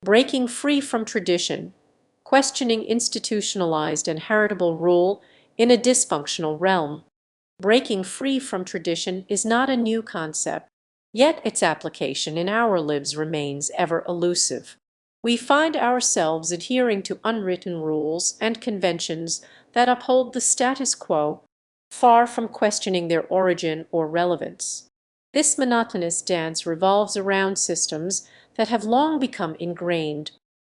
breaking free from tradition, questioning institutionalized and heritable rule in a dysfunctional realm. Breaking free from tradition is not a new concept, yet its application in our lives remains ever elusive. We find ourselves adhering to unwritten rules and conventions that uphold the status quo, far from questioning their origin or relevance. This monotonous dance revolves around systems that have long become ingrained,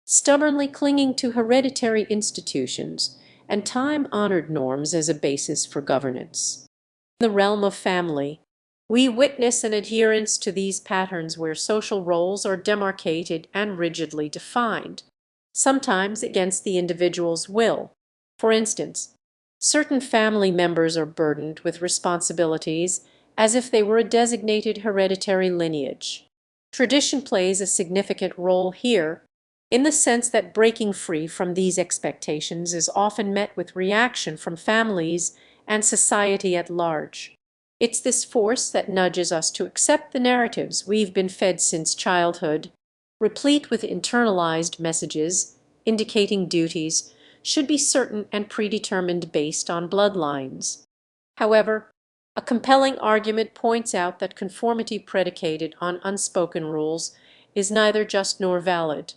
stubbornly clinging to hereditary institutions and time-honored norms as a basis for governance. In the realm of family, we witness an adherence to these patterns where social roles are demarcated and rigidly defined, sometimes against the individual's will. For instance, certain family members are burdened with responsibilities as if they were a designated hereditary lineage. Tradition plays a significant role here, in the sense that breaking free from these expectations is often met with reaction from families and society at large. It's this force that nudges us to accept the narratives we've been fed since childhood, replete with internalized messages indicating duties should be certain and predetermined based on bloodlines. However, a compelling argument points out that conformity predicated on unspoken rules is neither just nor valid.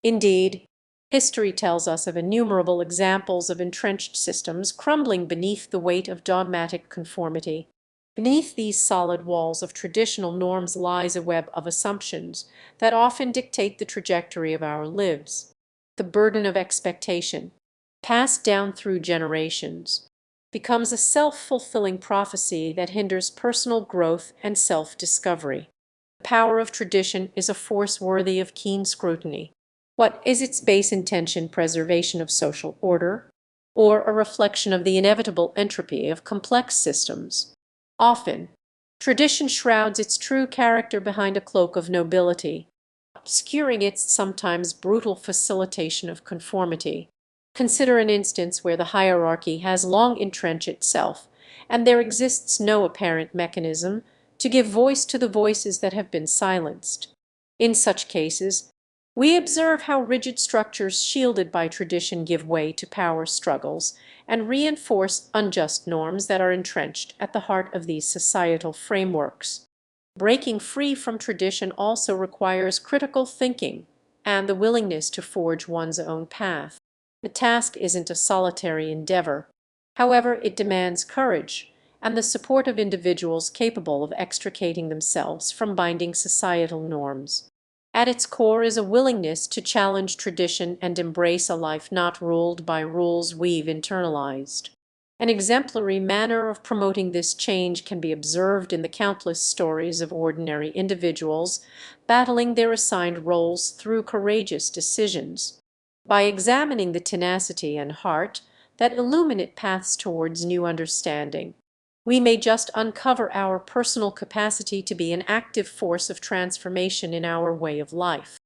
Indeed, history tells us of innumerable examples of entrenched systems crumbling beneath the weight of dogmatic conformity. Beneath these solid walls of traditional norms lies a web of assumptions that often dictate the trajectory of our lives. The burden of expectation, passed down through generations, becomes a self-fulfilling prophecy that hinders personal growth and self-discovery. The power of tradition is a force worthy of keen scrutiny. What is its base intention? Preservation of social order, or a reflection of the inevitable entropy of complex systems? Often, tradition shrouds its true character behind a cloak of nobility, obscuring its sometimes brutal facilitation of conformity. Consider an instance where the hierarchy has long entrenched itself, and there exists no apparent mechanism to give voice to the voices that have been silenced. In such cases, we observe how rigid structures shielded by tradition give way to power struggles and reinforce unjust norms that are entrenched at the heart of these societal frameworks. Breaking free from tradition also requires critical thinking and the willingness to forge one's own path. The task isn't a solitary endeavor. However, it demands courage and the support of individuals capable of extricating themselves from binding societal norms. At its core is a willingness to challenge tradition and embrace a life not ruled by rules we've internalized. An exemplary manner of promoting this change can be observed in the countless stories of ordinary individuals battling their assigned roles through courageous decisions. By examining the tenacity and heart that illuminate paths towards new understanding, we may just uncover our personal capacity to be an active force of transformation in our way of life.